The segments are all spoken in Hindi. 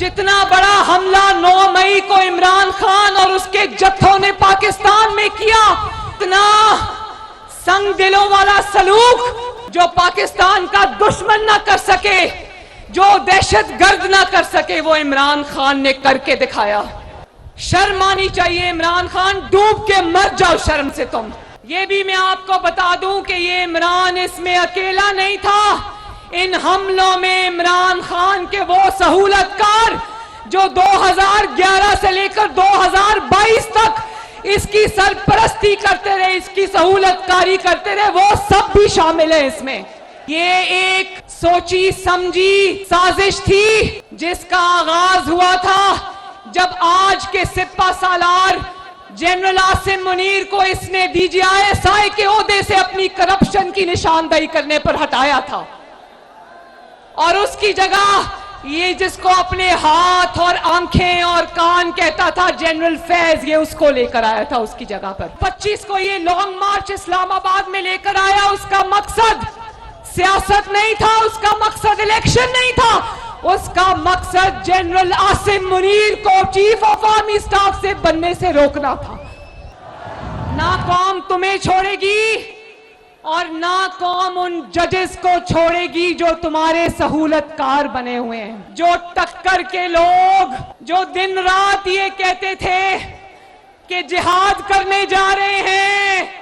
जितना बड़ा हमला 9 मई को इमरान खान और उसके जत्थों ने पाकिस्तान में किया, इतना संग दिलों वाला सलूक जो पाकिस्तान का दुश्मन ना कर सके, जो दहशतगर्द ना कर सके, वो इमरान खान ने करके दिखाया। शर्म आनी चाहिए इमरान खान, डूब के मर जाओ शर्म से तुम। ये भी मैं आपको बता दूं कि ये इमरान इसमें अकेला नहीं था। इन हमलों में इमरान खान के वो सहूलतकार जो 2011 से लेकर 2022 तक इसकी सरपरस्ती करते रहे, इसकी सहूलतकारी करते रहे, वो सब भी शामिल है इसमें। ये एक सोची समझी साजिश थी जिसका आगाज हुआ था जब आज के सिपा सालार जनरल आसिम मुनीर को इसने DGI के ओहदे से अपनी करप्शन की निशानदेही करने पर हटाया था, और उसकी जगह ये जिसको अपने हाथ और आंखें और कान कहता था जनरल फैज, ये उसको लेकर आया था उसकी जगह पर। 25 को ये लॉन्ग मार्च इस्लामाबाद में लेकर आया। उसका मकसद सियासत नहीं था, उसका मकसद इलेक्शन नहीं था, उसका मकसद जनरल आसिम मुनीर को चीफ ऑफ आर्मी स्टाफ से बनने से रोकना था। ना कौम तुम्हें छोड़ेगी और ना कौम उन जजेस को छोड़ेगी जो तुम्हारे सहूलतकार बने हुए हैं, जो टक्कर के लोग, जो दिन रात ये कहते थे कि जिहाद करने जा रहे हैं,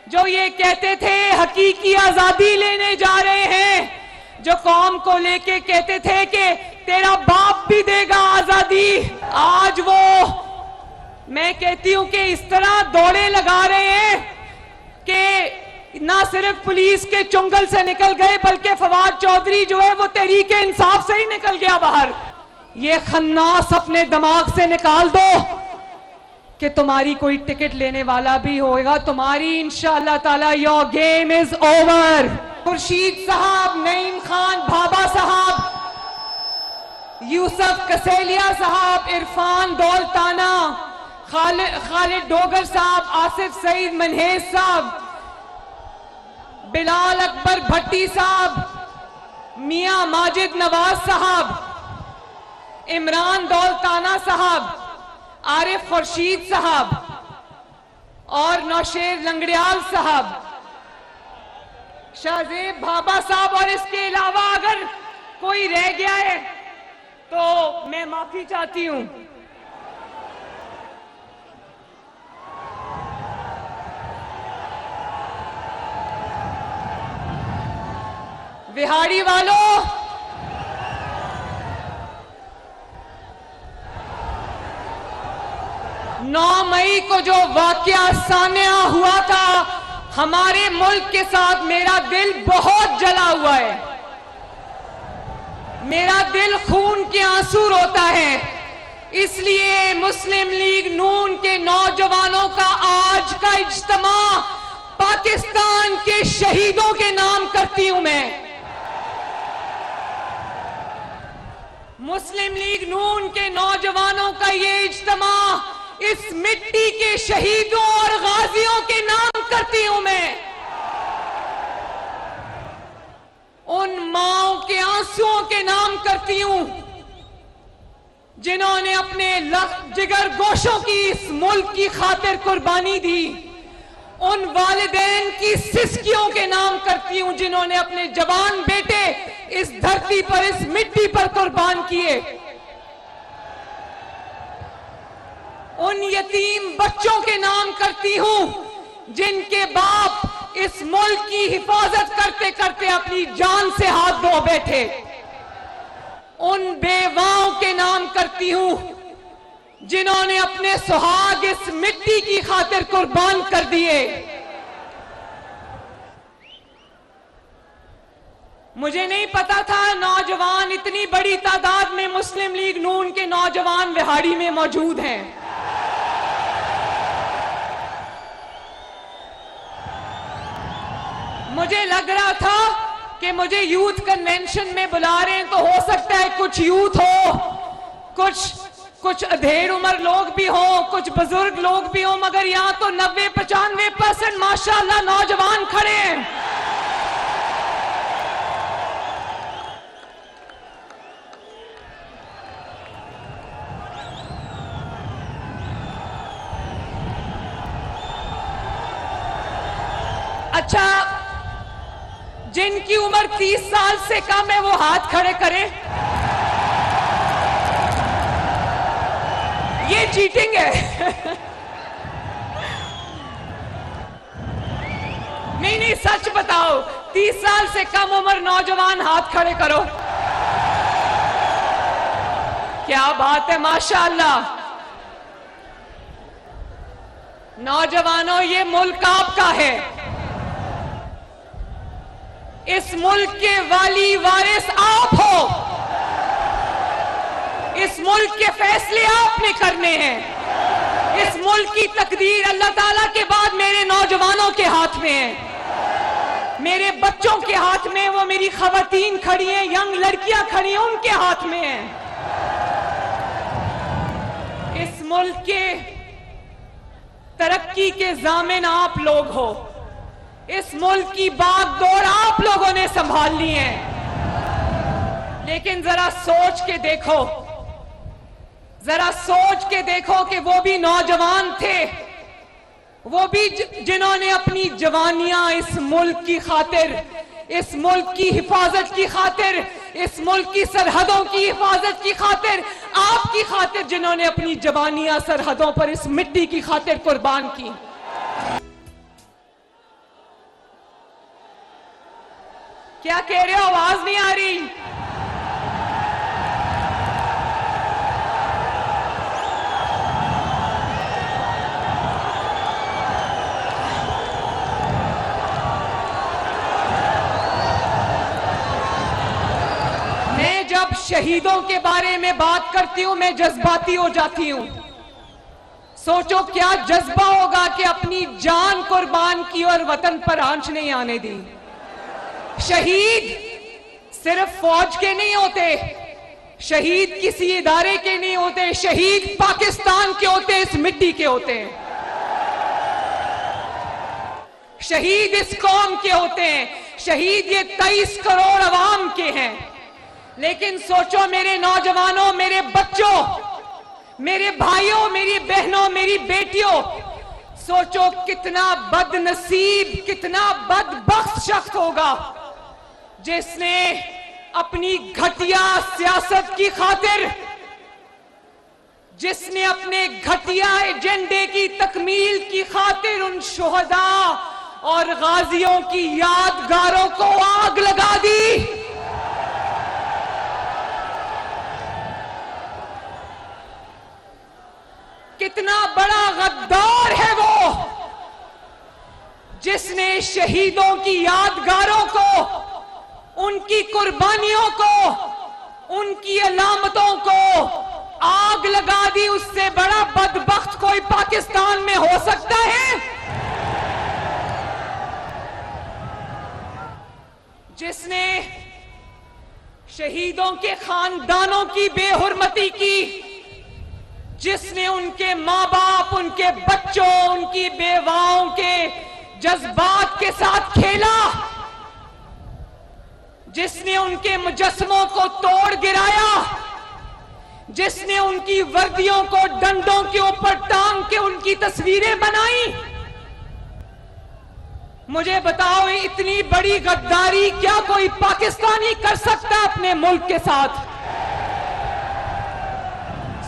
जो ये कहते थे हकीकी आजादी लेने जा रहे हैं, जो कौम को लेके कहते थे कि तेरा बाप भी देगा आजादी, आज वो मैं कहती हूं कि इस तरह दौड़े लगा रहे हैं कि ना सिर्फ पुलिस के चुंगल से निकल गए बल्कि फवाद चौधरी जो है वो तहरीक इंसाफ से ही निकल गया बाहर। ये खन्नास अपने दिमाग से निकाल दो कि तुम्हारी कोई टिकट लेने वाला भी होगा। तुम्हारी इंशाअल्लाह ताला your game is over. Khurshid साहब, नईम खान भाबा साहब, यूसुफ कसेलिया साहब, इरफान दौलताना, खालिद डोगर साहब, आसिफ सईद मनहेज साहब, बिलाल अकबर भट्टी साहब, मियां माजिद नवाज साहब, इमरान दौलताना साहब, आरिफ खुर्शीद साहब और नौशेर लंगड़ियाल साहब, शाहजेब भाबा साहब, और इसके अलावा अगर कोई रह गया है तो मैं माफी चाहती हूं। बिहाड़ी वालों, 9 मई को जो वाकया सानिया हुआ था हमारे मुल्क के साथ, मेरा दिल बहुत जला हुआ है। मेरा दिल खून के आंसू रोता है। इसलिए मुस्लिम लीग नून के नौजवानों का आज का इज्तिमा पाकिस्तान के शहीदों के नाम करती हूं मैं। मुस्लिम लीग नून के नौजवानों का ये इज्तिमा इस मिट्टी के शहीदों और गाजियों के नाम करती हूं मैं। उन माओं के आंसुओं के नाम करती हूं जिन्होंने अपने जिगर गोशों की इस मुल्क की खातिर कुर्बानी दी। उन वालिदैन की सिसकियों के नाम करती हूं जिन्होंने अपने जवान बेटे इस धरती पर, इस मिट्टी पर कुर्बान किए। उन यतीम बच्चों के नाम करती हूं जिनके बाप इस मुल्क की हिफाजत करते करते अपनी जान से हाथ धो बैठे। उन बेवाओं के नाम करती हूं जिन्होंने अपने सुहाग इस मिट्टी की खातिर कुर्बान कर दिए। मुझे नहीं पता था नौजवान इतनी बड़ी तादाद में मुस्लिम लीग नून के नौजवान बिहाड़ी में मौजूद हैं। मुझे लग रहा था कि मुझे यूथ कन्वेंशन में बुला रहे हैं तो हो सकता है कुछ यूथ हो, कुछ अधेड़ उम्र लोग भी हो, कुछ बुजुर्ग लोग भी हो, मगर यहां तो 90-95% माशाअल्लाह नौजवान खड़े हैं। अच्छा, जिनकी उम्र 30 साल से कम है वो हाथ खड़े करें। ये चीटिंग है। नहीं, सच बताओ, 30 साल से कम उम्र नौजवान हाथ खड़े करो। क्या बात है, माशाअल्लाह। नौजवानों, ये मुल्क आपका है। इस मुल्क के वाली वारिस आप हो। इस मुल्क के फैसले आपने करने हैं। इस मुल्क की तकदीर अल्लाह ताला के बाद मेरे नौजवानों के हाथ में है, मेरे बच्चों के हाथ में। वो मेरी खवातीन खड़ी हैं, यंग लड़कियां खड़ी हैं, उनके हाथ में है। इस मुल्क के तरक्की के जामिन आप लोग हो। इस मुल्क की बागडोर आप लोगों ने संभाल ली है। लेकिन जरा सोच के देखो, जरा सोच के देखो कि वो भी नौजवान थे, वो भी जिन्होंने अपनी जवानियां इस मुल्क की खातिर, इस मुल्क की हिफाजत की खातिर, इस मुल्क की सरहदों की हिफाजत की खातिर, आपकी खातिर, जिन्होंने अपनी जवानियां सरहदों पर इस मिट्टी की खातिर कुर्बान की। क्या कह रहे हो? आवाज नहीं आ रही। मैं जब शहीदों के बारे में बात करती हूं, मैं जज्बाती हो जाती हूं। सोचो क्या जज्बा होगा कि अपनी जान कुर्बान की और वतन पर आंच नहीं आने दी। शहीद सिर्फ फौज के नहीं होते, शहीद किसी इदारे के नहीं होते, शहीद पाकिस्तान के होते, इस मिट्टी के होते हैं। शहीद इस कौम के होते हैं, शहीद ये 23 करोड़ अवाम के हैं। लेकिन सोचो मेरे नौजवानों, मेरे बच्चों, मेरे भाइयों, मेरी बहनों, मेरी बेटियों, सोचो कितना बदनसीब, कितना बदबख्त शख्स होगा जिसने अपनी घटिया सियासत की खातिर, जिसने अपने घटिया एजेंडे की तकमील की खातिर उन शुहदा और गाजियों की यादगारों को आग लगा दी। कितना बड़ा गद्दार है वो, जिसने शहीदों की यादगारों को, उनकी कुर्बानियों को, उनकी अलामतों को आग लगा दी। उससे बड़ा बदबख्त कोई पाकिस्तान में हो सकता है? जिसने शहीदों के खानदानों की बेहुरमती की, जिसने उनके मां बाप, उनके बच्चों, उनकी बेवाओं के जज्बात के साथ खेला, जिसने उनके मुजस्समों को तोड़ गिराया, जिसने उनकी वर्दियों को डंडों के ऊपर टांग के उनकी तस्वीरें बनाई। मुझे बताओ, इतनी बड़ी गद्दारी क्या कोई पाकिस्तानी कर सकता है अपने मुल्क के साथ?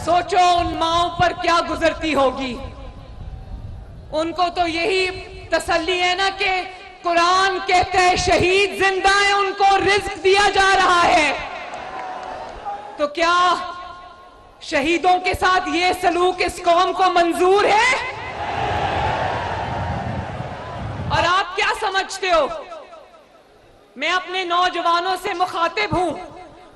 सोचो उन माओं पर क्या गुजरती होगी। उनको तो यही तसल्ली है ना कि कुरान कहते हैं शहीद जिंदा है, उनको रिज्क दिया जा रहा है। तो क्या शहीदों के साथ ये सलूक इस कौम को मंजूर है? और आप क्या समझते हो? मैं अपने नौजवानों से मुखातिब हूं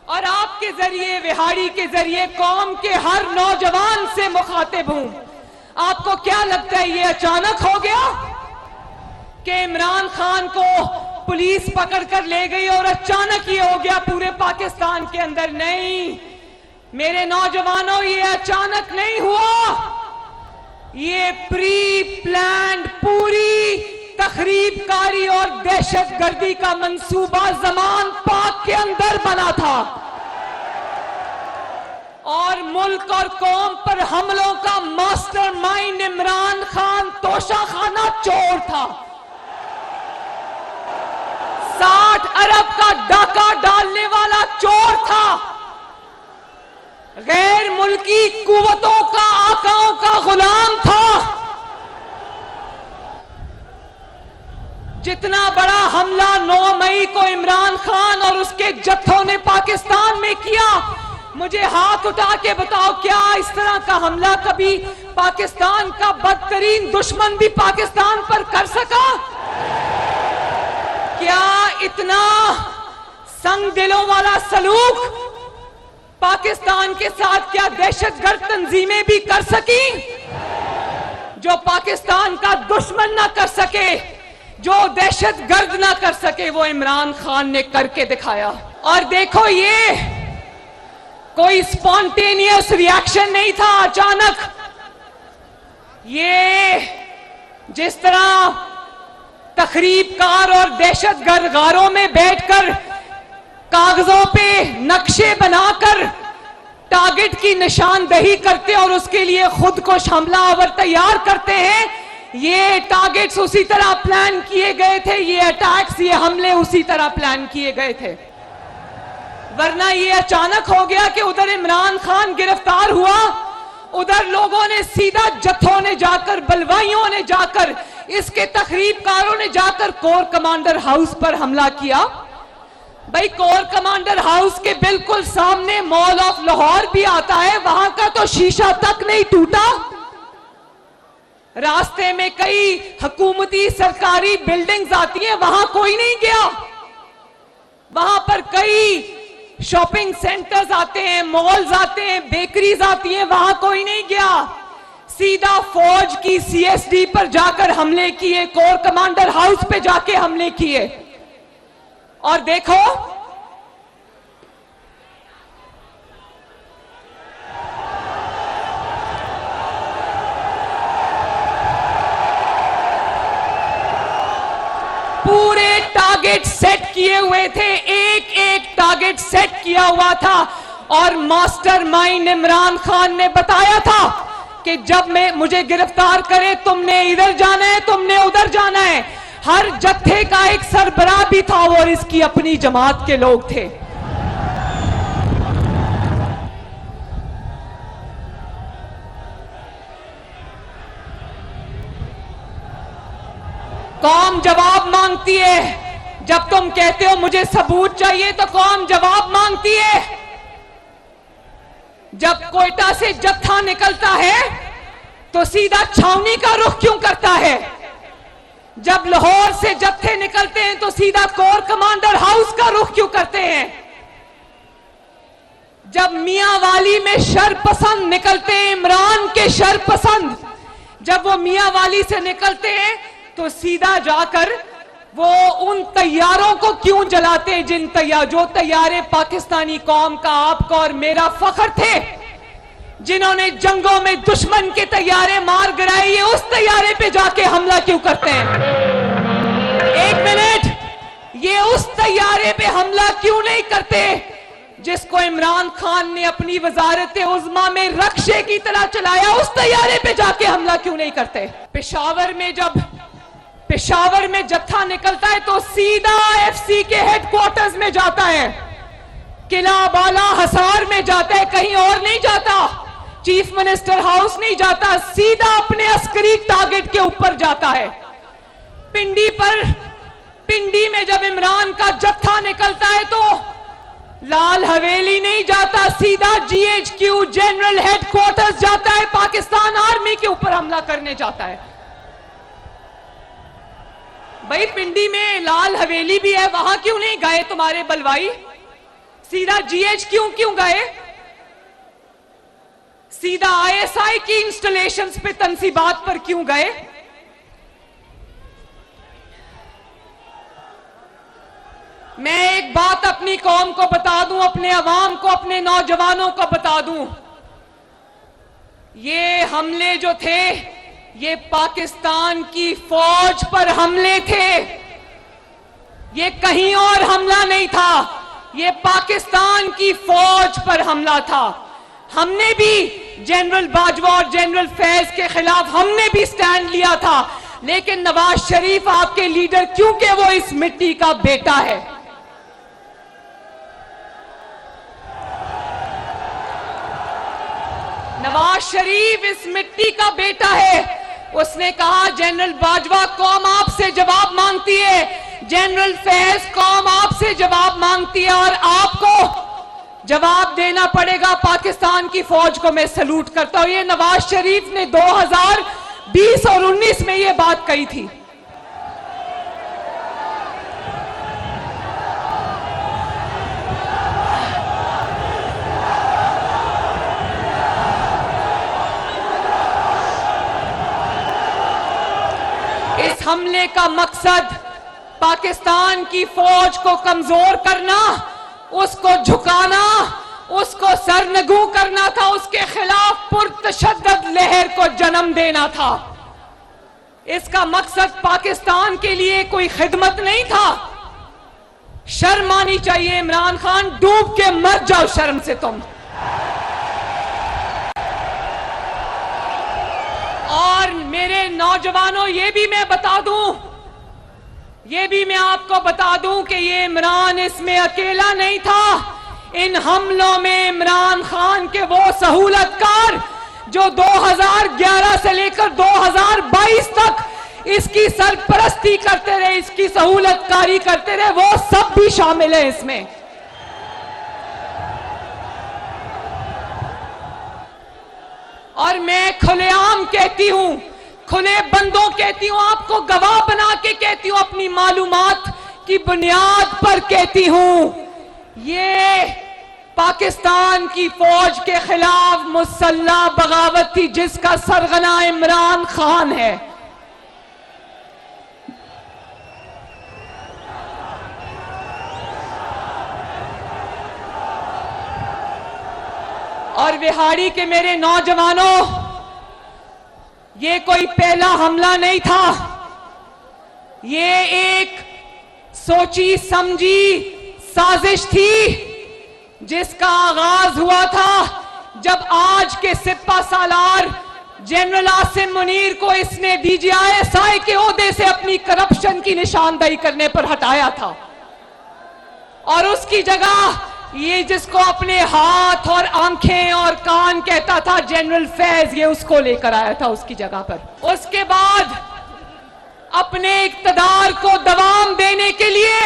और आपके जरिए, विहाड़ी के जरिए कौम के हर नौजवान से मुखातिब हूं। आपको क्या लगता है ये अचानक हो गया कि इमरान खान को पुलिस पकड़कर ले गई और अचानक ये हो गया पूरे पाकिस्तान के अंदर? नहीं मेरे नौजवानों, ये अचानक नहीं हुआ। ये प्री प्लान्ड, पूरी तखरीबकारी और दहशतगर्दी का मंसूबा जमान पाक के अंदर बना था और मुल्क और कौम पर हमलों का मास्टरमाइंड इमरान खान तोशाखाना चोर था। 60 अरब का डाका डालने वाला चोर था, गैर मुल्की कुव्वतों का, आकाओं का गुलाम था। जितना बड़ा हमला 9 मई को इमरान खान और उसके जत्थों ने पाकिस्तान में किया, मुझे हाथ उठा के बताओ, क्या इस तरह का हमला कभी पाकिस्तान का बदतरीन दुश्मन भी पाकिस्तान पर कर सका? क्या इतना संग दिलों वाला सलूक पाकिस्तान के साथ क्या दहशतगर्द तंजीमें भी कर सकी? जो पाकिस्तान का दुश्मन ना कर सके, जो दहशतगर्द ना कर सके, वो इमरान खान ने करके दिखाया। और देखो, ये कोई स्पॉन्टेनियस रिएक्शन नहीं था, अचानक। ये जिस तरह तखरीबकार और दहशतगर्द गारों में बैठकर कागजों पे नक्शे बनाकर टारगेट की निशानदही करते और उसके लिए खुद को हमलावर तैयार करते हैं, ये टारगेट्स उसी तरह प्लान किए गए थे, ये अटैक्स, ये हमले उसी तरह प्लान किए गए थे। वरना ये अचानक हो गया कि उधर इमरान खान गिरफ्तार हुआ, उधर लोगों ने सीधा, जत्थों ने जाकर, बलवाइयों ने जाकर, इसके तखरीबकारों ने जाकर कोर कमांडर हाउस पर हमला किया। भाई, कोर कमांडर हाउस के बिल्कुल सामने मॉल ऑफ लाहौर भी आता है, वहां का तो शीशा तक नहीं टूटा। रास्ते में कई हुकूमती सरकारी बिल्डिंग्स आती हैं, वहां कोई नहीं गया। वहां पर कई शॉपिंग सेंटर्स आते हैं, मॉल्स आते हैं, बेकरीज आती हैं, वहां कोई नहीं गया। सीधा फौज की सीएसडी पर जाकर हमले किए, कोर कमांडर हाउस पे जाके हमले किए। और देखो, पूरे टारगेट सेट किए हुए थे, एक एक टारगेट सेट किया हुआ था। और मास्टरमाइंड इमरान खान ने बताया था कि जब मुझे गिरफ्तार करे, तुमने इधर जाना है, तुमने उधर जाना है। हर जत्थे का एक सरबराह भी था और इसकी अपनी जमात के लोग थे। कौम जवाब मांगती है। जब तुम कहते हो मुझे सबूत चाहिए, तो कौम जवाब मांगती है। जब कोयटा से जत्था निकलता है तो सीधा छावनी का रुख क्यों करता है? जब लाहौर से जत्थे निकलते हैं तो सीधा कोर कमांडर हाउस का रुख क्यों करते हैं? जब मियांवाली में शरपसंद निकलते हैं, इमरान के शरपसंद, जब वो मियांवाली से निकलते हैं तो सीधा जाकर वो उन तैयारों को क्यों जलाते हैं, जो तैयारे पाकिस्तानी कौम का, आपका और मेरा फख्र थे, जिन्होंने जंगों में दुश्मन के तैयारे मार गिराए, ये उस तैयारे पे जाके हमला क्यों करते हैं? एक मिनट, ये उस तैयारे पे हमला क्यों नहीं करते जिसको इमरान खान ने अपनी वजारत उज़्मा में रक्षे की तरह चलाया? उस तैयारे पे जाके हमला क्यों नहीं करते? पेशावर में जत्था निकलता है तो सीधा एफसी के हेडक्वार्टर्स में जाता है, किला बाला हसार में जाता है, कहीं और नहीं जाता। चीफ मिनिस्टर हाउस नहीं जाता, सीधा अपने अस्करी टारगेट के ऊपर जाता है। पिंडी में जब इमरान का जत्था निकलता है तो लाल हवेली नहीं जाता, सीधा जीएचक्यू जनरल हेडक्वार्टर्स जाता है, पाकिस्तान आर्मी के ऊपर हमला करने जाता है। भाई, पिंडी में लाल हवेली भी है, वहां क्यों नहीं गए तुम्हारे बलवाई? सीधा जीएचक्यू क्यों गए? सीधा आईएसआई की इंस्टॉलेशंस पे तंसीबात पर क्यों गए? मैं एक बात अपनी कौम को बता दूं, अपने अवाम को, अपने नौजवानों को बता दूं, ये हमले जो थे ये पाकिस्तान की फौज पर हमले थे, ये कहीं और हमला नहीं था, ये पाकिस्तान की फौज पर हमला था। हमने भी जनरल बाजवा और जनरल फैज के खिलाफ हमने भी स्टैंड लिया था, लेकिन नवाज शरीफ आपके लीडर, क्योंकि वो इस मिट्टी का बेटा है, नवाज शरीफ इस मिट्टी का बेटा है। उसने कहा जनरल बाजवा कौम आपसे जवाब मांगती है, जनरल फैज कौम आपसे जवाब मांगती है और आपको जवाब देना पड़ेगा। पाकिस्तान की फौज को मैं सलूट करता हूं। ये नवाज शरीफ ने 2020 और 19 में ये बात कही थी। इस हमले का मकसद पाकिस्तान की फौज को कमजोर करना, उसको झुकाना, उसको सरनगू करना था, उसके खिलाफ पुरतशद्दद लहर को जन्म देना था। इसका मकसद पाकिस्तान के लिए कोई खिदमत नहीं था। शर्म आनी चाहिए इमरान खान, डूब के मर जाओ शर्म से तुम। और मेरे नौजवानों, ये भी मैं बता दूं, ये भी मैं आपको बता दूं कि ये इमरान इसमें अकेला नहीं था। इन हमलों में इमरान खान के वो सहूलतकार जो 2011 से लेकर 2022 तक इसकी सरपरस्ती करते रहे, इसकी सहूलतकारी करते रहे, वो सब भी शामिल है इसमें। और मैं खुलेआम कहती हूं, खुले बंदों कहती हूं, आपको गवाह बना के कहती हूं, अपनी मालूमात की बुनियाद पर कहती हूं, ये पाकिस्तान की फौज के खिलाफ मुसल्लह बगावत थी जिसका सरगना इमरान खान है। और विहाड़ी के मेरे नौजवानों, ये कोई पहला हमला नहीं था। ये एक सोची समझी साजिश थी जिसका आगाज हुआ था जब आज के सिपा सालार जनरल आसिम मुनीर को इसने DGI के ओहदे से अपनी करप्शन की निशानदेही करने पर हटाया था। और उसकी जगह ये जिसको अपने हाथ और आंखें और कान कहता था जनरल फैज, ये उसको लेकर आया था उसकी जगह पर। उसके बाद अपने इक्तदार को दवाम देने के लिए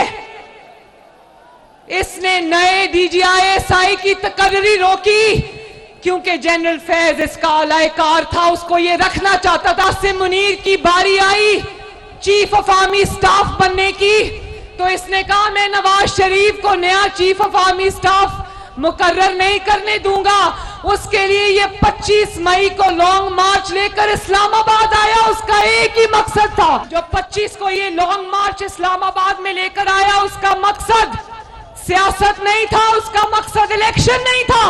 इसने नए DGI की तकर्री रोकी, क्योंकि जनरल फैज इसका अलायकार था, उसको ये रखना चाहता था। आसिम मुनीर की बारी I chief of army staff बनने की, तो इसने कहा मैं नवाज शरीफ को नया चीफ ऑफ आर्मी स्टाफ मुकर्रर नहीं करने दूंगा। उसके लिए ये 25 मई को लॉन्ग मार्च लेकर इस्लामाबाद आया। उसका एक ही मकसद था, जो 25 को ये लॉन्ग मार्च इस्लामाबाद में लेकर आया, उसका मकसद सियासत नहीं था, उसका मकसद इलेक्शन नहीं था,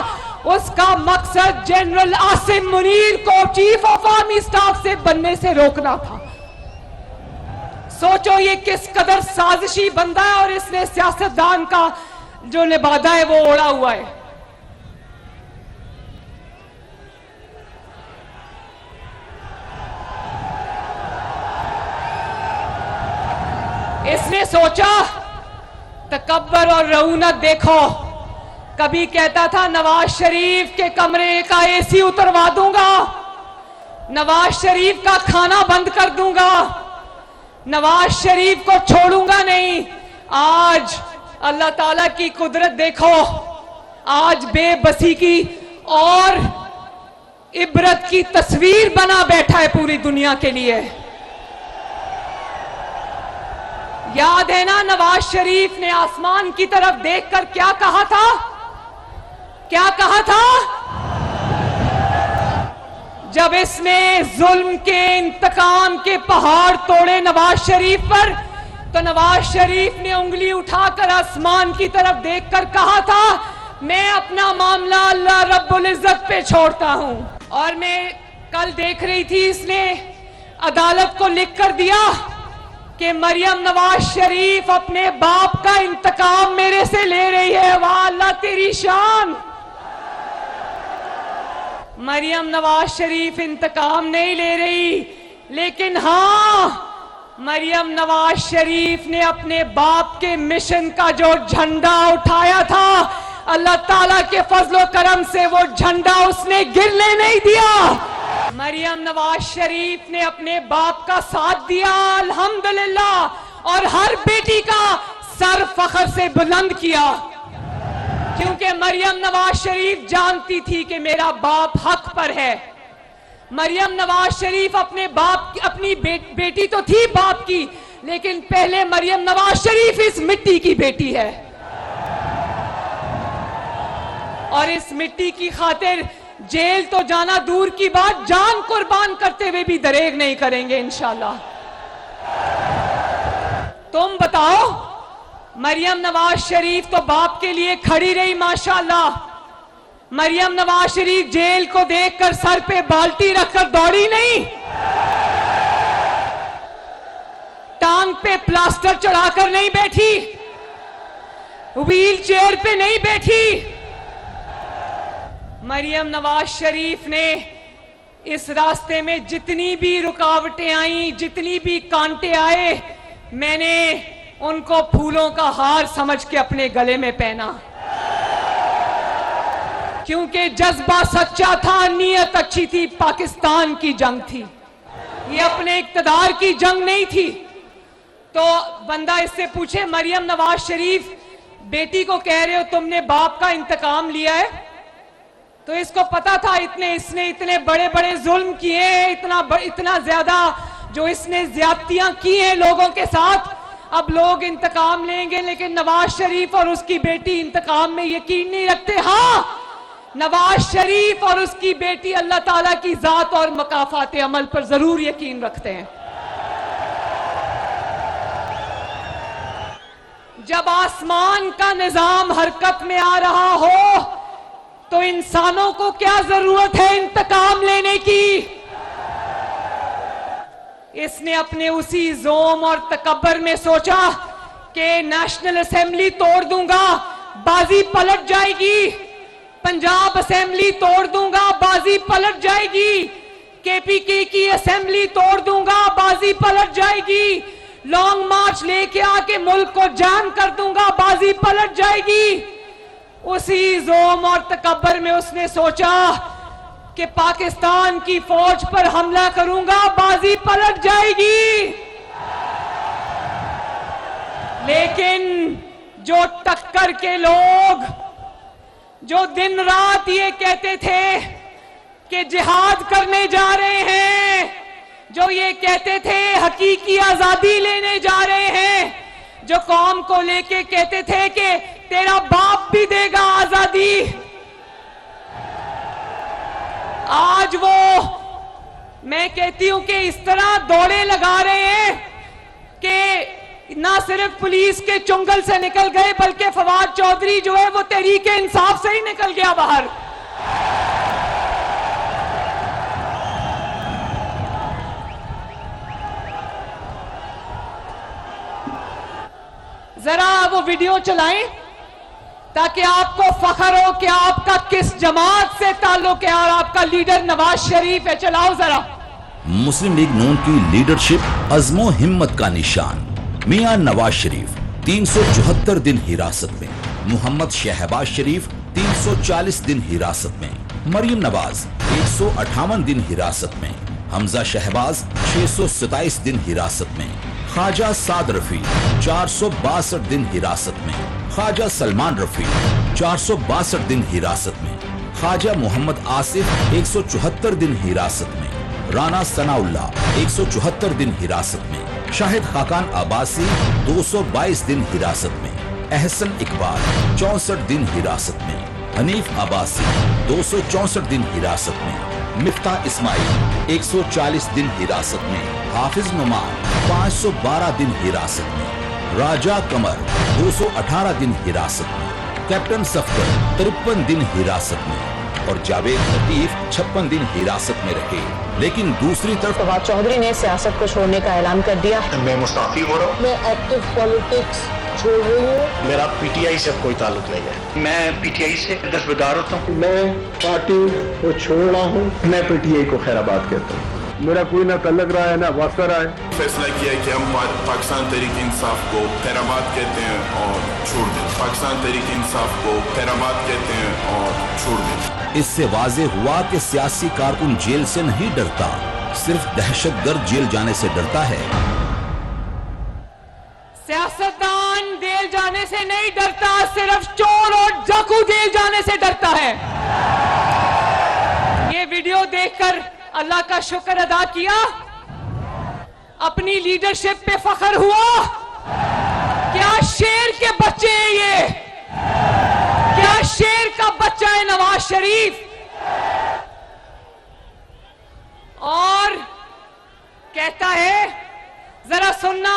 उसका मकसद जनरल आसिम मुनीर को चीफ ऑफ आर्मी स्टाफ से बनने से रोकना था। सोचो ये किस कदर साजिशी बंदा है, और इसने सियासतदान का जो लिबादा है वो ओढ़ा हुआ है। इसने सोचा तकब्बर और रऊनत देखो। कभी कहता था नवाज शरीफ के कमरे का AC उतरवा दूंगा, नवाज शरीफ का खाना बंद कर दूंगा, नवाज शरीफ को छोड़ूंगा नहीं। आज अल्लाह ताला की कुदरत देखो, आज बेबसी की और इबरत की तस्वीर बना बैठा है पूरी दुनिया के लिए। याद है ना नवाज शरीफ ने आसमान की तरफ देखकर क्या कहा था? क्या कहा था? जब इसने जुल्म के इंतकाम के पहाड़ तोड़े नवाज शरीफ पर, तो नवाज शरीफ ने उंगली उठाकर आसमान की तरफ देखकर कहा था मैं अपना मामला अल्लाह रब्बुल इज्जत पे छोड़ता हूं। और मैं कल देख रही थी, इसने अदालत को लिख कर दिया कि मरियम नवाज शरीफ अपने बाप का इंतकाम मेरे से ले रही है। वाह अल्लाह तेरी शान। मरियम नवाज शरीफ इंतकाम नहीं ले रही, लेकिन हां, मरियम नवाज शरीफ ने अपने बाप के मिशन का जो झंडा उठाया था, अल्लाह ताला के फजलो करम से वो झंडा उसने गिरने नहीं दिया। मरियम नवाज शरीफ ने अपने बाप का साथ दिया अल्हम्दुलिल्लाह, और हर बेटी का सर फख्र से बुलंद किया, क्योंकि मरियम नवाज शरीफ जानती थी कि मेरा बाप हक पर है। मरियम नवाज शरीफ अपनी बेटी तो थी बाप की, लेकिन पहले मरियम नवाज शरीफ इस मिट्टी की बेटी है, और इस मिट्टी की खातिर जेल तो जाना दूर की बात, जान कुर्बान करते हुए भी दरेग नहीं करेंगे इंशाल्लाह। तुम बताओ, मरियम नवाज शरीफ तो बाप के लिए खड़ी रही माशाल्लाह। मरियम नवाज शरीफ जेल को देखकर सर पे बाल्टी रखकर दौड़ी नहीं, टांग पे प्लास्टर चढ़ाकर नहीं बैठी, व्हील चेयर पे नहीं बैठी। मरियम नवाज शरीफ ने इस रास्ते में जितनी भी रुकावटें आई, जितनी भी कांटे आए, मैंने उनको फूलों का हार समझ के अपने गले में पहना, क्योंकि जज्बा सच्चा था, नीयत अच्छी थी। पाकिस्तान की जंग थी, ये अपने इक्तदार की जंग नहीं थी। तो बंदा इससे पूछे, मरियम नवाज शरीफ बेटी को कह रहे हो तुमने बाप का इंतकाम लिया है, तो इसको पता था इसने इतने बड़े बड़े जुल्म किए हैं, इतना ज्यादा जो इसने ज्यादतियां की हैं लोगों के साथ, अब लोग इंतकाम लेंगे। लेकिन नवाज शरीफ और उसकी बेटी इंतकाम में यकीन नहीं रखते। हाँ, नवाज शरीफ और उसकी बेटी अल्लाह ताला की जात और मकाफात अमल पर जरूर यकीन रखते हैं। जब आसमान का निजाम हरकत में आ रहा हो, तो इंसानों को क्या जरूरत है इंतकाम लेने की। इसने अपने उसी जोम और तकब्बर में सोचा कि नेशनल असेंबली तोड़ दूंगा, बाजी पलट जाएगी, पंजाब असेंबली तोड़ दूंगा, बाजी पलट जाएगी, केपीके की असेंबली तोड़ दूंगा, बाजी पलट जाएगी, लॉन्ग मार्च लेके आके मुल्क को जाम कर दूंगा, बाजी पलट जाएगी। उसी जोम और तकब्बर में उसने सोचा कि पाकिस्तान की फौज पर हमला करूंगा, बाजी पलट जाएगी। लेकिन जो टक्कर के लोग, जो दिन रात ये कहते थे कि जिहाद करने जा रहे हैं, जो ये कहते थे हकीकी आजादी लेने जा रहे हैं, जो कौम को लेके कहते थे कि तेरा बाप भी देगा आजादी, आज वो मैं कहती हूं कि इस तरह दौड़े लगा रहे हैं कि ना सिर्फ पुलिस के चुंगल से निकल गए, बल्कि फवाद चौधरी जो है वो तहरीके इंसाफ से ही निकल गया बाहर। जरा वो वीडियो चलाएं ताकि आपको फख्र हो कि आपका किस जमात से ताल्लुक है और आपका लीडर नवाज शरीफ है। चलाओ जरा। मुस्लिम लीग नून की लीडरशिप अज़्मो हिम्मत का निशान मियां नवाज शरीफ 374 दिन हिरासत में, मोहम्मद शहबाज शरीफ 340 दिन हिरासत में, मरियम नवाज 158 दिन हिरासत में, हमजा शहबाज 627 दिन हिरासत में, ख्वाजा साद रफी 462 दिन हिरासत में, ख्वाजा सलमान रफी 462 दिन हिरासत में, ख्वाजा मोहम्मद आसिफ 174 दिन हिरासत में, राना सनाउल्लाह 174 दिन हिरासत में, शाहिद खाकान अब्बासी 222 दिन हिरासत में, एहसन इकबाल 64 दिन हिरासत में, हनीफ अब्बासी 264 दिन हिरासत में, मिफ्ता इस्माइल 140 दिन हिरासत में, हाफिज नुमान 512 दिन हिरासत में, राजा कमर 218 दिन हिरासत में, कैप्टन सफदर 53 दिन हिरासत में और जावेद लतीफ 56 दिन हिरासत में रहे। लेकिन दूसरी तरफ फवाद चौधरी ने सियासत को छोड़ने का ऐलान कर दिया। मैं मुस्ताफी हो रहा हूँ, मैं एक्टिव पॉलिटिक्स छोड़ रही हूँ। मेरा पीटीआई से कोई ताल्लुक नहीं है, मैं पीटीआई से दस्तबरदार होता हूँ। मैं पार्टी को छोड़ रहा हूँ, मैं पीटीआई को खैराबाद कहता हूँ। मेरा कोई ना तल्लक रहा है ना वास्ता रहा है। फैसला किया है कि हम पाकिस्तान तहरीक इंसाफ को खैराबाद कहते हैं और छोड़ दें। पाकिस्तान तहरीक इंसाफ को खैराबाद कहते हैं और छोड़ दें। इससे वाजे हुआ कि सियासी कारकुन जेल से नहीं डरता, सिर्फ दहशतगर्द जेल जाने से डरता है। सियासतदान जेल जाने से नहीं डरता, सिर्फ चोर और डाकू जेल जाने से डरता है। ये वीडियो देखकर अल्लाह का शुक्र अदा किया, अपनी लीडरशिप पे फख्र हुआ। क्या शेर के बच्चे हैं ये, क्या शेर का बच्चा है नवाज शरीफ। और कहता है, जरा सुनना,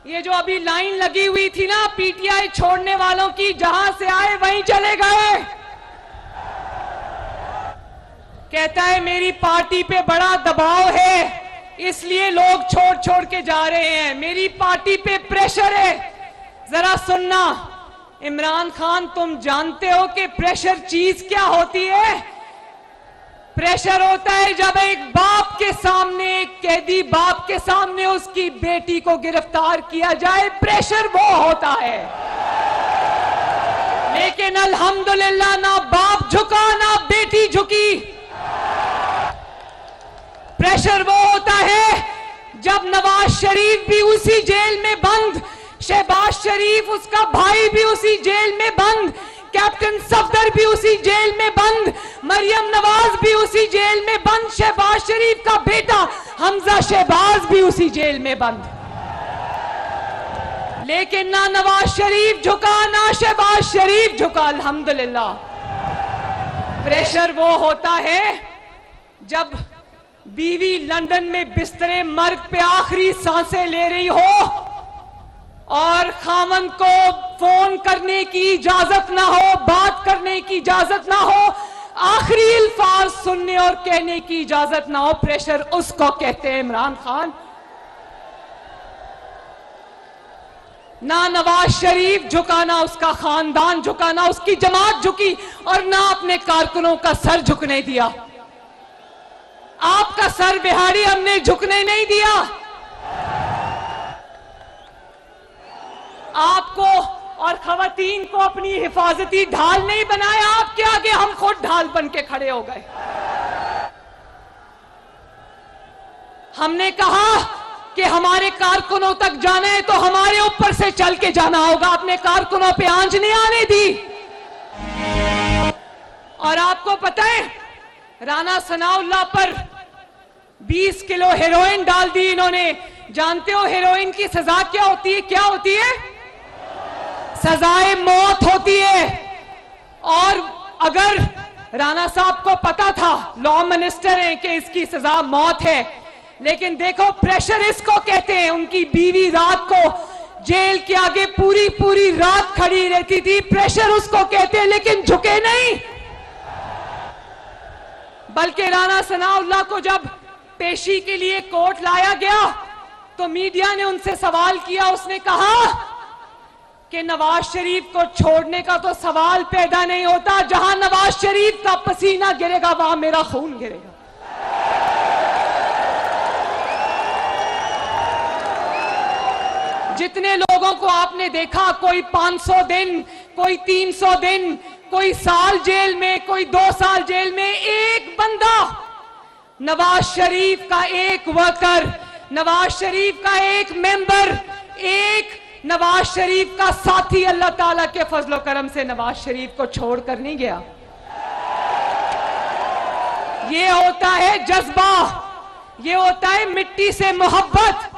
ये जो अभी लाइन लगी हुई थी ना पीटीआई छोड़ने वालों की, जहां से आए वहीं चले गए। कहता है मेरी पार्टी पे बड़ा दबाव है, इसलिए लोग छोड़ छोड़ के जा रहे हैं, मेरी पार्टी पे प्रेशर है। जरा सुनना इमरान खान, तुम जानते हो कि प्रेशर चीज क्या होती है? प्रेशर होता है जब एक बाप के सामने, एक कैदी बाप के सामने उसकी बेटी को गिरफ्तार किया जाए, प्रेशर वो होता है। लेकिन अल्हम्दुलिल्लाह ना बाप झुका ना बेटी झुकी। प्रेशर वो होता है जब नवाज शरीफ भी उसी जेल में बंद, शहबाज शरीफ उसका भाई भी उसी जेल में बंद, कैप्टन सफदर भी उसी जेल में बंद, मरियम नवाज भी उसी जेल में बंद, शहबाज शरीफ का बेटा हमजा शहबाज भी उसी जेल में बंद। लेकिन ना नवाज शरीफ झुका ना शहबाज शरीफ झुका, अल्हम्दुलिल्लाह। प्रेशर वो होता है जब बीवी लंदन में बिस्तरे मर्ग पे आखिरी सांसें ले रही हो और खामन को फोन करने की इजाजत ना हो, बात करने की इजाजत ना हो, आखिरी अल्फाज सुनने और कहने की इजाजत ना हो। प्रेशर उसको कहते हैं इमरान खान। ना नवाज शरीफ झुका, ना उसका खानदान झुका, ना उसकी जमात झुकी और ना अपने कारकुनों का सर झुकने दिया। आपका सर बिहारी हमने झुकने नहीं दिया। आपको और खवातीन को अपनी हिफाजती ढाल नहीं बनाया, आपके आगे हम खुद ढाल बन के खड़े हो गए। हमने कहा कि हमारे कारकुनों तक जाना है तो हमारे ऊपर से चल के जाना होगा, अपने कारकुनों पे आंच नहीं आने दी। और आपको पता है राना सनाउल्लाह पर 20 किलो हेरोइन डाल दी इन्होंने। जानते हो हेरोइन की सजा क्या होती है? क्या होती है? सजाए मौत होती है। और अगर राणा साहब को पता था, लॉ मिनिस्टर हैं, कि इसकी सजा मौत है, लेकिन देखो प्रेशर इसको कहते हैं। उनकी बीवी रात को जेल के आगे पूरी पूरी रात खड़ी रहती थी, प्रेशर उसको कहते हैं, लेकिन झुके नहीं। बल्कि राणा सनाउल्लाह को जब पेशी के लिए कोर्ट लाया गया तो मीडिया ने उनसे सवाल किया, उसने कहा कि नवाज शरीफ को छोड़ने का तो सवाल पैदा नहीं होता, जहां नवाज शरीफ का पसीना गिरेगा वहां मेरा खून गिरेगा। जितने लोगों को आपने देखा, कोई 500 दिन, कोई 300 दिन, कोई साल जेल में, कोई 2 साल जेल में, एक बंदा नवाज शरीफ का एक वर्कर, नवाज शरीफ का एक मेंबर, एक नवाज शरीफ का साथी अल्लाह ताला के फजलो करम से नवाज शरीफ को छोड़कर नहीं गया। ये होता है जज्बा, ये होता है मिट्टी से मोहब्बत,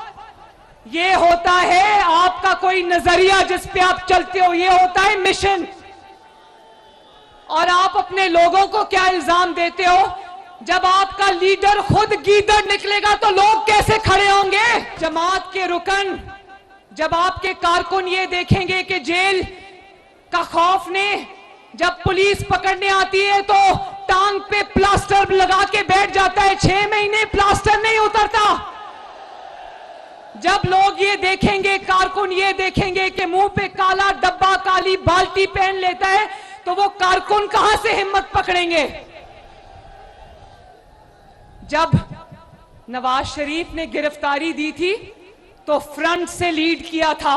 ये होता है आपका कोई नजरिया जिस पे आप चलते हो, ये होता है मिशन। और आप अपने लोगों को क्या इल्जाम देते हो? जब आपका लीडर खुद गीदड़ निकलेगा तो लोग कैसे खड़े होंगे? जमात के रुकन, जब आपके कारकुन ये देखेंगे कि जेल का खौफ ने, जब पुलिस पकड़ने आती है तो टांग पे प्लास्टर लगा के बैठ जाता है, 6 महीने प्लास्टर नहीं उतरता। जब लोग ये देखेंगे, कारकुन ये देखेंगे कि मुंह पे काला डब्बा, काली बाल्टी पहन लेता है, तो वो कारकुन कहां से हिम्मत पकड़ेंगे? जब नवाज शरीफ ने गिरफ्तारी दी थी तो फ्रंट से लीड किया था,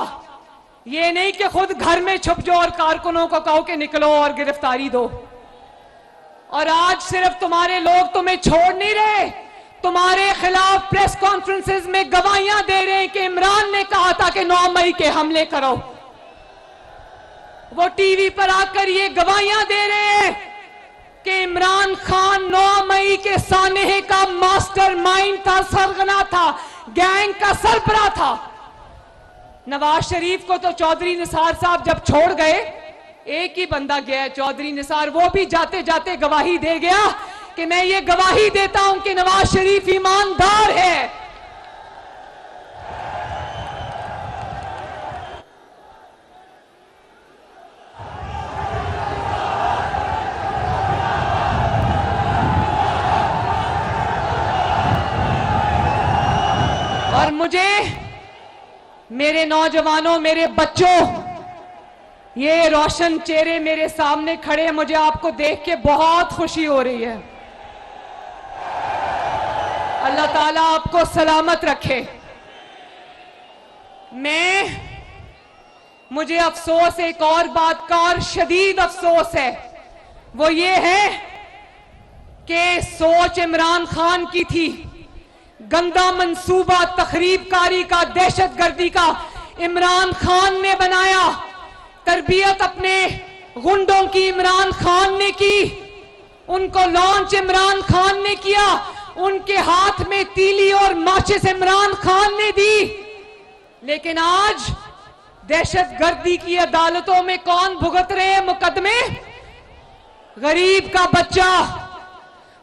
ये नहीं कि खुद घर में छुप जाओ और कारकुनों को कहो कि निकलो और गिरफ्तारी दो। और आज सिर्फ तुम्हारे लोग तुम्हें छोड़ नहीं रहे, तुम्हारे खिलाफ प्रेस कॉन्फ्रेंसेस में गवाहियां दे रहे हैं कि इमरान ने कहा था कि 9 मई के हमले करो। वो टीवी पर आकर ये गवाहियां दे रहे हैं कि इमरान खान 9 मई के सानहे का मास्टरमाइंड था, सरगना था, गैंग का सरबराह था। नवाज शरीफ को तो चौधरी निसार साहब जब छोड़ गए, एक ही बंदा गया चौधरी निसार, वो भी जाते जाते गवाही दे गया कि मैं ये गवाही देता हूं कि नवाज शरीफ ईमानदार है। और मुझे, मेरे नौजवानों, मेरे बच्चों, ये रोशन चेहरे मेरे सामने खड़े, मुझे आपको देख के बहुत खुशी हो रही है। अल्लाह ताला आपको सलामत रखे। मुझे अफसोस एक और बात का, और शदीद अफसोस है, वो ये है कि सोच इमरान खान की थी, गंदा मंसूबा तखरीबकारी का, दहशतगर्दी का इमरान खान ने बनाया, तरबियत अपने गुंडों की इमरान खान ने की, उनको लॉन्च इमरान खान ने किया, उनके हाथ में तीली और माचिस इमरान खान ने दी। लेकिन आज दहशतगर्दी की अदालतों में कौन भुगत रहे हैं मुकदमे? गरीब का बच्चा,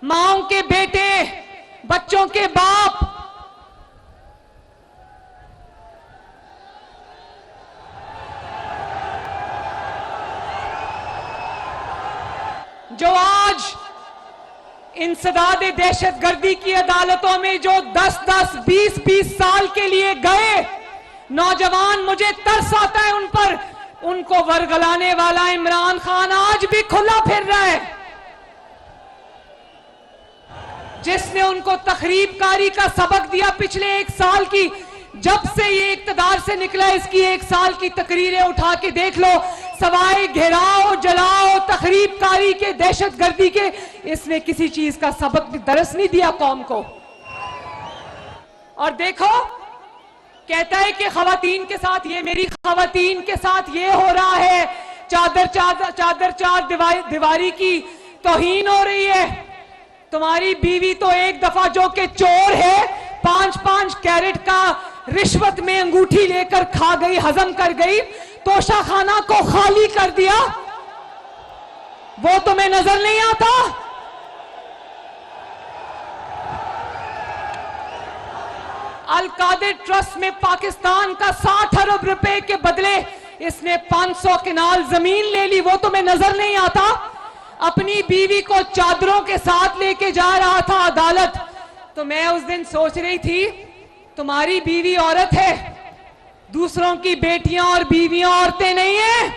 माओं के बेटे, बच्चों के बाप। जो आज इंसदाद दहशतगर्दी की अदालतों में जो 10-10, 20-20 साल के लिए गए नौजवान, मुझे तरस आता है उन पर। उनको वरगलाने वाला इमरान खान आज भी खुला फिर रहा है, जिसने उनको तखरीबकारी का सबक दिया पिछले 1 साल की। जब से ये इक्तदार से निकला, इसकी 1 साल की तकरीरें उठा के देख लो, सवाए घेराव, जलाओ, तखरीबकारी के, दहशतगर्दी के, इसने किसी चीज का सबक भी दरस नहीं दिया कौम को। और देखो, कहता है कि खवातीन के साथ ये, मेरी खवातीन के साथ ये हो रहा है, चादर दीवारी की तौहीन हो रही है। तुम्हारी बीवी तो एक दफा जो कि चोर है, 5-5 कैरेट का रिश्वत में अंगूठी लेकर खा गई, हजम कर गई, तोशा खाना को खाली कर दिया, वो तुम्हें नजर नहीं आता? अल कादिर ट्रस्ट में पाकिस्तान का 60 अरब रुपए के बदले इसने 500 कनाल जमीन ले ली, वो तुम्हें नजर नहीं आता? अपनी बीवी को चादरों के साथ लेके जा रहा था अदालत। तो मैं उस दिन सोच रही थी, तुम्हारी बीवी औरत है, दूसरों की बेटियां और बीवियां औरतें नहीं है।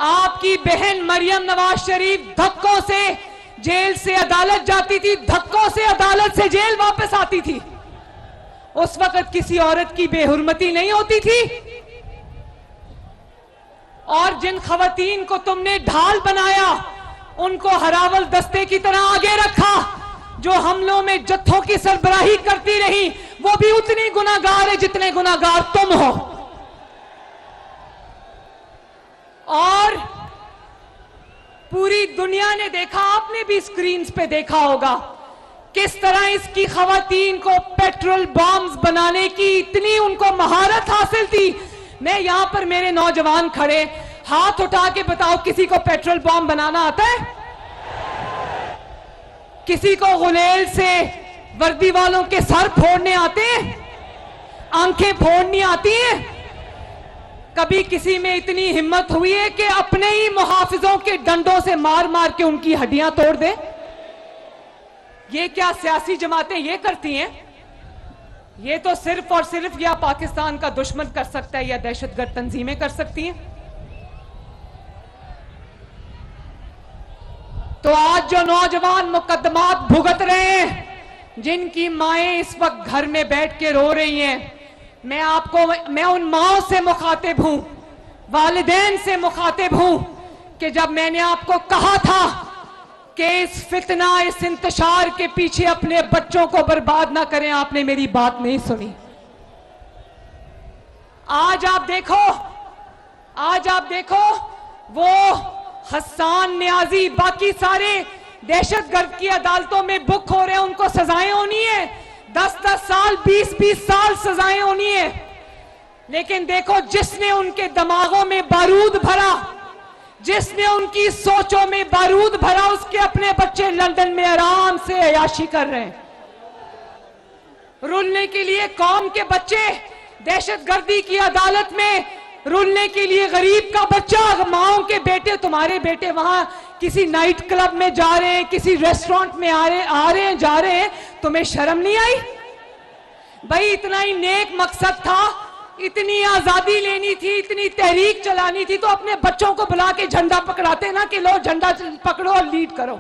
आपकी बहन मरियम नवाज शरीफ धक्कों से जेल से अदालत जाती थी, धक्कों से अदालत से जेल वापस आती थी। उस वक्त किसी औरत की बेहुरमती नहीं होती थी। और जिन खवातीन को तुमने ढाल बनाया, उनको हरावल दस्ते की तरह आगे रखा, जो हमलों में जत्थों की सरबराही करती रही, वो भी उतनी गुनाहगार है जितने गुनाहगार तुम हो। और पूरी दुनिया ने देखा, आपने भी स्क्रीन्स पे देखा होगा, किस तरह इसकी खवातीन को पेट्रोल बॉम्ब्स बनाने की इतनी उनको महारत हासिल थी। मैं यहां पर, मेरे नौजवान खड़े, हाथ उठा के बताओ, किसी को पेट्रोल बॉम्ब बनाना आता है? किसी को गुलेल से वर्दी वालों के सर फोड़ने आते हैं? आंखें फोड़नी आती हैं? कभी किसी में इतनी हिम्मत हुई है कि अपने ही मुहाफिजों के डंडों से मार मार के उनकी हड्डियां तोड़ दे? ये क्या सियासी जमातें ये करती हैं? ये तो सिर्फ और सिर्फ या पाकिस्तान का दुश्मन कर सकता है या दहशतगर्द तंजीमें कर सकती हैं। तो आज जो नौजवान मुकदमात भुगत रहे हैं, जिनकी माएं इस वक्त घर में बैठ के रो रही हैं, मैं उन माओं से मुखातिब हूं, वालिदैन से मुखातिब हूं कि जब मैंने आपको कहा था कि इस फितना, इस इंतशार के पीछे अपने बच्चों को बर्बाद ना करें, आपने मेरी बात नहीं सुनी। आज आप देखो वो हसन न्याजी, बाकी सारे दहशतगर्द की अदालतों में बुक हो रहे हैं, उनको सजाएं होनी है, 10-10 साल, 20-20 साल सजाएं होनी है। लेकिन देखो, जिसने उनके दिमागों में बारूद भरा, जिसने उनकी सोचों में बारूद भरा, उसके अपने बच्चे लंदन में आराम से अयाशी कर रहे हैं। रुलने के लिए कौम के बच्चे दहशतगर्दी की अदालत में, रुलने के लिए गरीब का बच्चा, माओं के बेटे, तुम्हारे बेटे वहां किसी नाइट क्लब में जा रहे हैं, किसी रेस्टोरेंट में आ रहे हैं, जा रहे हैं, तुम्हें शर्म नहीं आई? भाई इतना ही नेक मकसद था, इतनी आजादी लेनी थी, इतनी तहरीक चलानी थी, तो अपने बच्चों को बुला के झंडा पकड़ाते ना कि लो झंडा पकड़ो और लीड करो।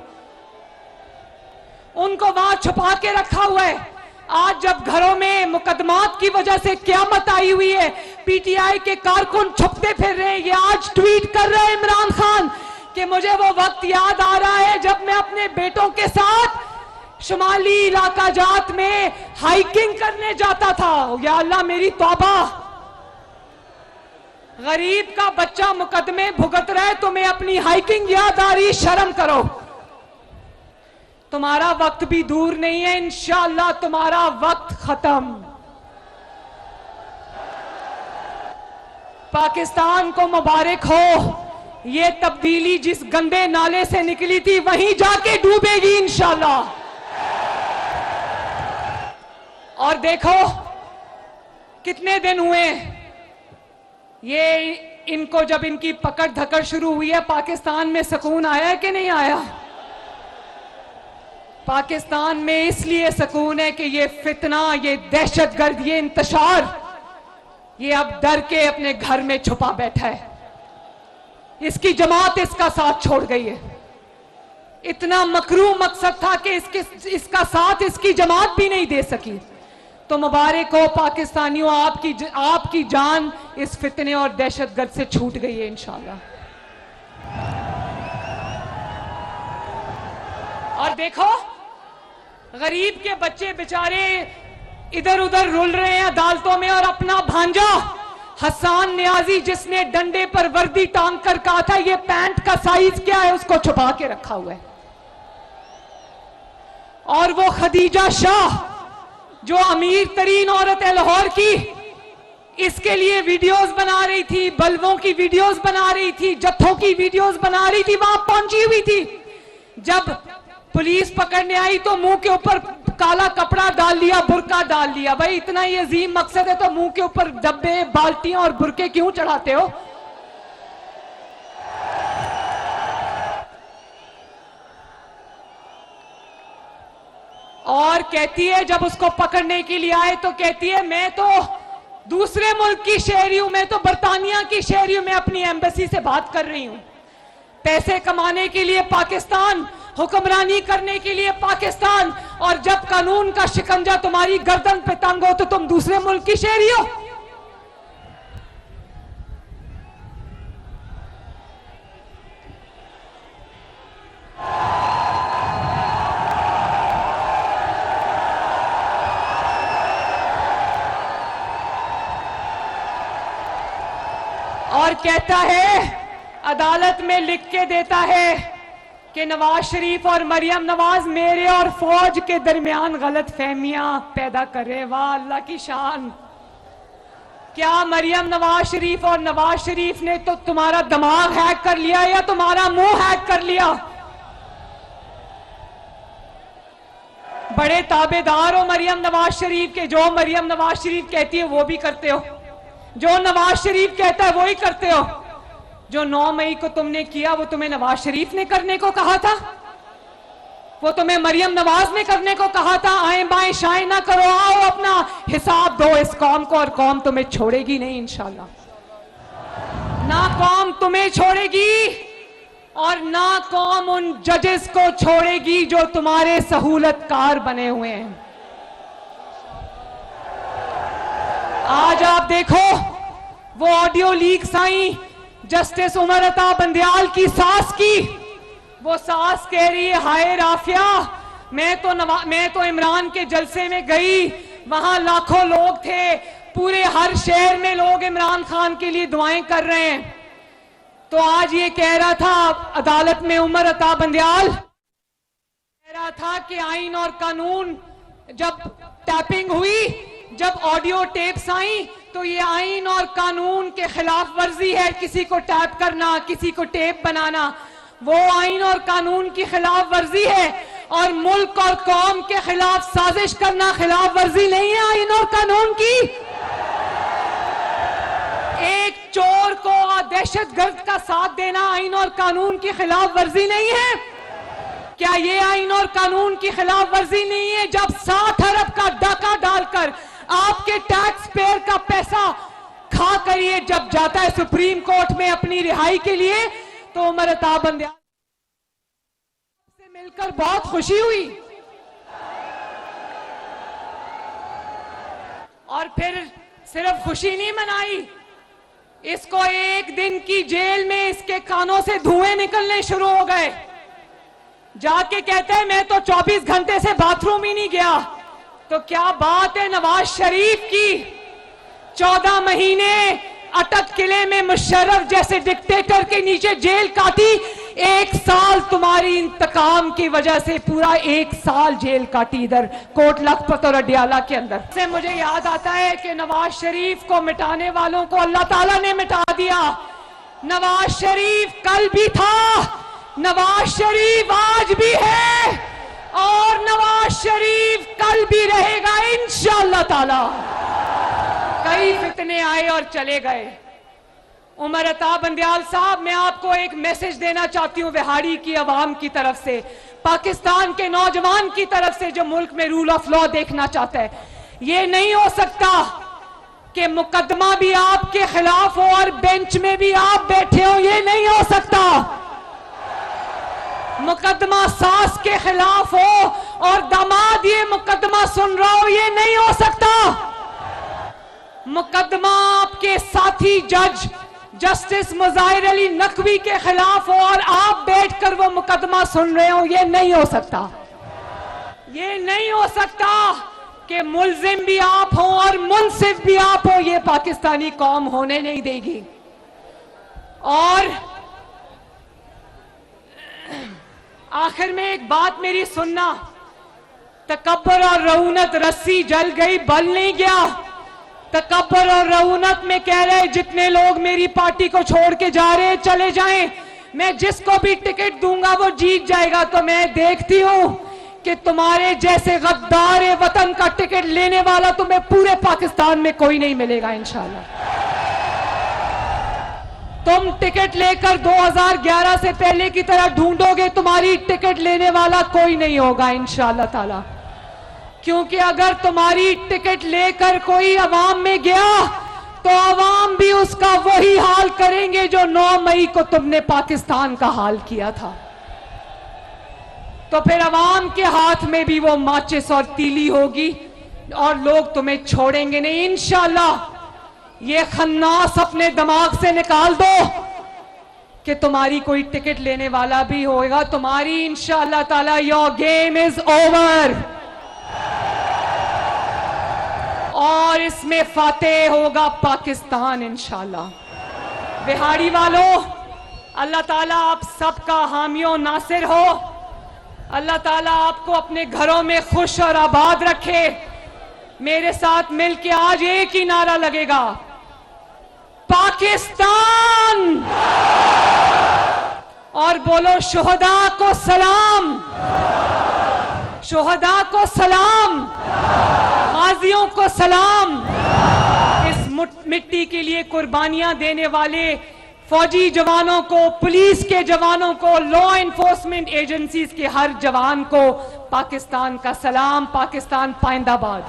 उनको वहां छुपा के रखा हुआ है। आज जब घरों में मुकदमात की वजह से क़यामत आई हुई है, पीटीआई के कारकुन छुपते फिर रहे हैं। ये आज ट्वीट कर रहे हैं इमरान खान कि मुझे वो वक्त याद आ रहा है जब मैं अपने बेटों के साथ शुमाली इलाका जात में हाइकिंग करने जाता था। या अल्लाह मेरी तौबा, गरीब का बच्चा मुकदमे भुगत रहा है, तुम्हें अपनी हाइकिंग याद आ रही, शर्म करो। तुम्हारा वक्त भी दूर नहीं है, इंशाअल्लाह तुम्हारा वक्त खत्म। पाकिस्तान को मुबारक हो, ये तब्दीली जिस गंदे नाले से निकली थी वहीं जाके डूबेगी इंशाअल्लाह। और देखो कितने दिन हुए ये इनको, जब इनकी पकड़ धकड़ शुरू हुई है, पाकिस्तान में सुकून आया कि नहीं आया? पाकिस्तान में इसलिए सुकून है कि ये फितना, ये दहशतगर्द, ये इंतशार, ये अब डर के अपने घर में छुपा बैठा है। इसकी जमात इसका साथ छोड़ गई है। इतना मकरू मकसद था कि इसका साथ इसकी जमात भी नहीं दे सकी। तो मुबारक हो पाकिस्तानियों, आपकी जान इस फितने और दहशतगर्द से छूट गई है इंशाअल्लाह। और देखो गरीब के बच्चे बेचारे इधर उधर रुल रहे हैं अदालतों में, और अपना भांजा हसन न्याजी, जिसने डंडे पर वर्दी टांग कर कहा था ये पैंट का साइज क्या है, उसको छुपा के रखा हुआ है। और वो खदीजा शाह जो अमीर तरीन औरत है लाहौर की, इसके लिए वीडियोस बना रही थी, बल्बों की वीडियोस बना रही थी, जत्थों की वीडियोस बना रही थी, वहां पहुंची हुई थी। जब पुलिस पकड़ने आई तो मुंह के ऊपर काला कपड़ा डाल लिया, बुरका डाल लिया। भाई इतना ही अजीम मकसद है तो मुंह के ऊपर डब्बे, बाल्टियां और बुरके क्यों चढ़ाते हो? और कहती है, जब उसको पकड़ने के लिए आए तो कहती है मैं तो दूसरे मुल्क की शहरी हूं, मैं तो बरतानिया की शहरी हूं, मैं अपनी एम्बेसी से बात कर रही हूं। पैसे कमाने के लिए पाकिस्तान, हुक्मरानी करने के लिए पाकिस्तान, और जब कानून का शिकंजा तुम्हारी गर्दन पे तंग हो तो तुम दूसरे मुल्क की शहरी हो। और कहता है, अदालत में लिख के देता है कि नवाज शरीफ और मरियम नवाज मेरे और फौज के दरमियान गलत फहमियां पैदा करे। वाह अल्लाह की शान। क्या मरियम नवाज शरीफ और नवाज शरीफ ने तो तुम्हारा दिमाग हैक कर लिया या तुम्हारा मुंह हैक कर लिया? बड़े ताबेदार हो मरियम नवाज शरीफ के, जो मरियम नवाज शरीफ कहती है वो भी करते हो, जो नवाज शरीफ कहता है वो ही करते हो। जो 9 मई को तुमने किया वो तुम्हें नवाज शरीफ ने करने को कहा था, वो तुम्हें मरियम नवाज ने करने को कहा था। आए बाएं शाएं ना करो, आओ अपना हिसाब दो इस कौम को, और कौम तुम्हें छोड़ेगी नहीं इंशाल्लाह। ना कौम तुम्हें छोड़ेगी और ना कौम उन जजेस को छोड़ेगी जो तुम्हारे सहूलतकार बने हुए हैं। आज आप देखो वो ऑडियो लीक्स आई जस्टिस उमर अता बंदयाल की सास की। वो सास कह रही है, हाय राफिया, मैं तो इमरान के जलसे में गई, वहां लाखों लोग थे, पूरे हर शहर में लोग इमरान खान के लिए दुआएं कर रहे हैं। तो आज ये कह रहा था अदालत में उमर अता बंदयाल कह रहा था कि आइन और कानून, जब टैपिंग हुई, जब ऑडियो टेप्स आई, तो ये आइन और कानून के खिलाफ वर्जी है किसी को टैप करना, किसी को टेप बनाना। वो आइन और कानून की खिलाफ वर्जी है और मुल्क और कौम के खिलाफ साजिश करना खिलाफ वर्जी नहीं है आइन और कानून की। एक चोर को दहशतगर्द का साथ देना आइन और कानून की खिलाफ वर्जी नहीं है। क्या ये आइन और कानून की खिलाफ वर्जी नहीं है जब 7 अरब का डाका डालकर आपके टैक्स पेयर का पैसा खा कर ये जब जाता है सुप्रीम कोर्ट में अपनी रिहाई के लिए, तो उमर अता बंदयाल से मिलकर बहुत खुशी हुई। और फिर सिर्फ खुशी नहीं मनाई, इसको 1 दिन की जेल में इसके कानों से धुएं निकलने शुरू हो गए। जाके कहते हैं मैं तो 24 घंटे से बाथरूम ही नहीं गया। तो क्या बात है नवाज शरीफ की, 14 महीने अटक किले में मुशर्रफ जैसे डिक्टेटर के नीचे जेल काटी, 1 साल तुम्हारी इंतकाम की वजह से पूरा 1 साल जेल काटी इधर कोट लखपत और अडियाला के अंदर से। मुझे याद आता है कि नवाज शरीफ को मिटाने वालों को अल्लाह ताला ने मिटा दिया। नवाज शरीफ कल भी था, नवाज शरीफ आज भी है और नवाज शरीफ कल भी रहेगा इंशाअल्लाह ताला। कई फितने आए और चले गए। उमर अता बंदयाल साहब, मैं आपको एक मैसेज देना चाहती हूं बिहारी की आवाम की तरफ से, पाकिस्तान के नौजवान की तरफ से जो मुल्क में रूल ऑफ लॉ देखना चाहता है। ये नहीं हो सकता कि मुकदमा भी आपके खिलाफ हो और बेंच में भी आप बैठे हो, ये नहीं हो सकता। मुकदमा सास के खिलाफ हो और दामाद ये मुकदमा सुन रहा हो, ये नहीं हो सकता। मुकदमा आपके साथी जज जस्टिस मुजाहिर अली नकवी के खिलाफ हो और आप बैठकर वो मुकदमा सुन रहे हो, ये नहीं हो सकता। ये नहीं हो सकता कि मुल्जिम भी आप हो और मुनसिफ भी आप हो, ये पाकिस्तानी कौम होने नहीं देगी। और आखिर में एक बात मेरी सुनना, तकब्बर और रऊनत, रस्सी जल गई बल नहीं गया। तकब्बर और रऊनत में कह रहे जितने लोग मेरी पार्टी को छोड़ के जा रहे हैं चले जाएं, मैं जिसको भी टिकट दूंगा वो जीत जाएगा। तो मैं देखती हूं कि तुम्हारे जैसे गद्दार वतन का टिकट लेने वाला तुम्हें पूरे पाकिस्तान में कोई नहीं मिलेगा इंशाल्लाह। तुम टिकट लेकर 2011 से पहले की तरह ढूंढोगे, तुम्हारी टिकट लेने वाला कोई नहीं होगा इंशाअल्लाह ताला। क्योंकि अगर तुम्हारी टिकट लेकर कोई अवाम में गया तो अवाम भी उसका वही हाल करेंगे जो 9 मई को तुमने पाकिस्तान का हाल किया था। तो फिर अवाम के हाथ में भी वो माचिस और तीली होगी और लोग तुम्हें छोड़ेंगे नहीं इंशाअल्लाह। ये खन्नास अपने दिमाग से निकाल दो कि तुम्हारी कोई टिकट लेने वाला भी होगा। तुम्हारी इंशाअल्लाह ताला योर गेम इज ओवर और इसमें फातेह होगा पाकिस्तान इंशाअल्लाह। बिहारी वालों, अल्लाह ताला आप सबका हामियो नासिर हो। अल्लाह ताला आपको अपने घरों में खुश और आबाद रखे। मेरे साथ मिलके आज एक ही नारा लगेगा, पाकिस्तान, और बोलो शुहदा को सलाम, शुहदा को सलाम, गाजियों को सलाम। इस मिट्टी के लिए कुर्बानियां देने वाले फौजी जवानों को, पुलिस के जवानों को, लॉ एनफोर्समेंट एजेंसीज के हर जवान को पाकिस्तान का सलाम, पाकिस्तान पाइंदाबाद।